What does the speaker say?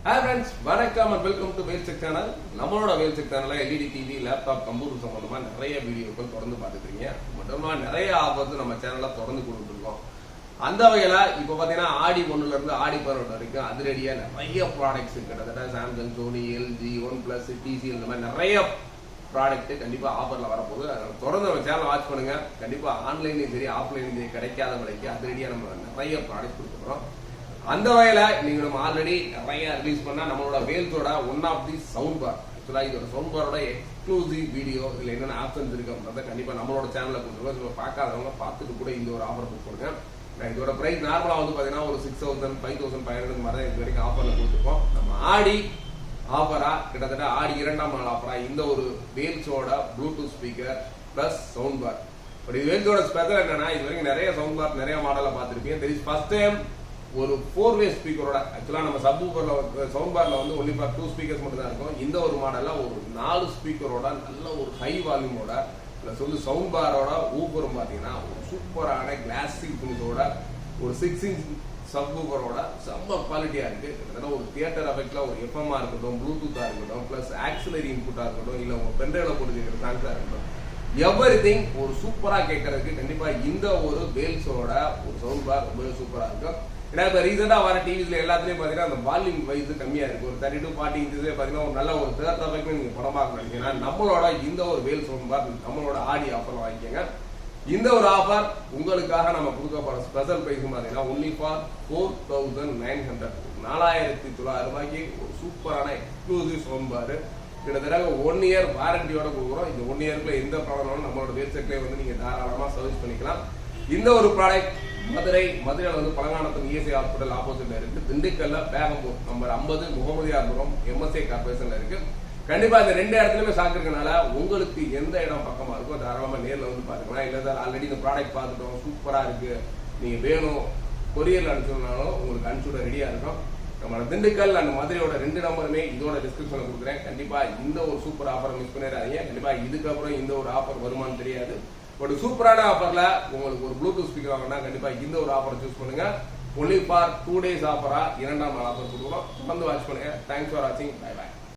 Hi friends, வணக்கம் and welcome to Wheelcheck channel. நம்மளோட Wheelcheck channel LED TV, laptop, computer சம்பந்தமா நிறைய வீடியோக்கள் தொடர்ந்து பார்த்துட்டு இருக்கீங்க. மொத்தமா நிறைய ஆஃபர்ஸ் நம்ம சேனல்ல தொடர்ந்து கொடுத்துட்டு இருக்கோம். அந்த வகையில இப்ப பாத்தீங்கன்னா ஆடி 1ல இருந்து ஆடி 18 வரைக்கும் அதிரடியா நிறைய ப்ராடக்ட்ஸ் கிட்டத்தட்ட Samsung, Sony, LG, OnePlus, TCL இந்த மாதிரி நிறைய ப்ராடக்ட் கண்டிப்பா ஆஃபர்ல வரப்போகுது. அதனால தொடர்ந்து நம்ம சேனல் வாட்ச் பண்ணுங்க. கண்டிப்பா ஆன்லைன்லயும் சரி ஆஃப்லைன்லயும் சரி கிடைக்காத விலைக்கு அதிரடியா நம்ம நிறைய ப்ராடக்ட் கொடுத்துறோம். அந்த வகையில நீங்க நம்ம ஆல்ரெடி நிறைய ரிலீஸ் பண்ணா நம்மளோட வேல்ஸோட one of the soundbar. ஆக்சுவலா இதோட சவுண்ட் பாரோட எக்ஸ்க்ளூசிவ் வீடியோ இதுல என்னென்ன ஆப்ஷன்ஸ் இருக்கு அப்படின்றத கண்டிப்பா நம்மளோட சேனல்ல கொடுத்துருக்கோம். பார்க்காதவங்க பார்த்துட்டு கூட இந்த ஒரு ஆஃபர் புக் பண்ணுங்க. இதோட பிரைஸ் நார்மலா வந்து பாத்தீங்கன்னா ஒரு 6000 5500 மாதிரி தான் இது வரைக்கும் ஆஃபர்ல கொடுத்துருக்கோம். நம்ம ஆடி ஆஃபரா கிட்டத்தட்ட ஆடி 2ஆம் நாள் ஆஃபரா இந்த ஒரு வேல்ஸோட Bluetooth speaker plus soundbar. But இது வேல்ஸோட ஸ்பெஷல் என்னன்னா இது வரைக்கும் நிறைய சவுண்ட் பார் நிறைய மாடல பார்த்திருப்பீங்க. தெர் இஸ் ஃபர்ஸ்ட் டைம் ஒரு 4-வே ஸ்பீக்கரோட. ஆக்சுவலா நம்ம சப்வூஃபர்ல சவுண்ட் பார்ல வந்து ஒன்லி ஃபார் 2 ஸ்பீக்கர்ஸ் மட்டும் தான் இருக்கும். இந்த ஒரு மாடல்ல ஒரு 4 ஸ்பீக்கரோட நல்ல ஒரு ஹை வால்யூமோட பிளஸ் வந்து சவுண்ட் பாரோட ஊஃபரும் பாத்தீங்கன்னா ஒரு சூப்பரான கிளாசிக் பினிஷோட ஒரு 6 இன்ச் சப்வூஃபரோட செம்ம குவாலிட்டியா இருக்கு. கிட்டத்தட்ட ஒரு தியேட்டர் எஃபெக்ட்ல ஒரு எஃப்எம்ஆ இருக்கட்டும், ப்ளூடூத்தா இருக்கட்டும், பிளஸ் ஆக்சிலரி இன்புட்டா இருக்கட்டும், இல்ல உங்க பென்ட்ரைவ்ல போட்டு கேட்கிற சாங்ஸா இருக்கட்டும், எவ்ரிதிங் ஒரு சூப்பரா கேட்கறதுக்கு கண்டிப்பா இந்த ஒரு வேல்ஸோட ஒரு சவுண்ட் பார் ரொம்ப சூப்பரா இருக்கும். ஏன்னா இப்ப ரீசெண்டா வர டிவிஸ்ல எல்லாத்துலயும் பாத்தீங்கன்னா அந்த வால்யூம் வைஸ் கம்மியா இருக்கு. ஒரு 32-40 இன்ச்சஸ் பாத்தீங்கன்னா ஒரு நல்ல ஒரு தேர்ட் எஃபெக்ட் நீங்க படம் பார்க்க நினைச்சீங்கன்னா நம்மளோட இந்த ஒரு வேல் சவுண்ட் பார் நம்மளோட ஆடி ஆஃபர் வாங்கிக்கங்க. இந்த ஒரு ஆஃபர் உங்களுக்காக நம்ம கொடுக்க போற ஸ்பெஷல் பிரைஸ் பாத்தீங்கன்னா ஒன்லி ஃபார் 4900 4900 ரூபாய்க்கு ஒரு சூப்பரான எக்ஸ்க்ளூசிவ் சவுண்ட் பார். கிட்டத்தட்ட 1 இயர் வாரண்டியோட கொடுக்குறோம். இந்த 1 இயர்க்குள்ள எந்த ப்ராப்ளம்னாலும் நம்மளோட வெப்சைட்லயே வந்து நீங்க தாராளமா சர்வீஸ் பண்ணிக்கலாம். இந்த ஒரு ப்ராடக்ட் மதுரையில வந்து பழங்கானத்தம் இஎஸ்ஐ ஹாஸ்பிட்டல் ஆப்போசிட்ல இருக்கு. திண்டுக்கல்ல பேகம்பூர் நம்பர் 50 முகமதியாபுரம் MSA கார்பரேஷன்ல இருக்கு. கண்டிப்பா இந்த 2 இடத்துலயுமே ஸ்டாக் இருக்கனால உங்களுக்கு எந்த இடம் பக்கமா இருக்கோ தாராளமா நேர்ல வந்து பாத்துக்கலாம். இல்ல சார் ஆல்ரெடி இந்த ப்ராடக்ட் பார்த்துட்டோம் சூப்பரா இருக்கு நீங்க வேணும் கொரியர்ல அனுப்பிச்சோம்னாலும் உங்களுக்கு அனுப்பிச்சுட ரெடியா இருக்கும். நம்ம திண்டுக்கல் அண்ட் மதுரையோட 2 நம்பருமே இதோட டிஸ்கிரிப்ஷன்ல கொடுக்குறேன். கண்டிப்பா இந்த ஒரு சூப்பர் ஆஃபர் மிஸ் பண்ணிடாதீங்க. கண்டிப்பா இதுக்கப்புறம் இந்த ஒரு ஆஃபர் வருமானு தெரியாது. ஒரு சூப்பரான ஆஃபர்ல உங்களுக்கு ஒரு ப்ளூடூத் ஸ்பீக்கர் வாங்கினா கண்டிப்பா இந்த ஒரு ஆஃபர் சூஸ் பண்ணுங்க. ஒன்லி ஃபார் 2 டேஸ் ஆஃபரா 2ஆம் நாள் ஆஃபர் கொடுக்குறோம். தொடர்ந்து வாட்ச் பண்ணுங்க. தேங்க்ஸ் ஃபார் வாட்சிங். Bye by.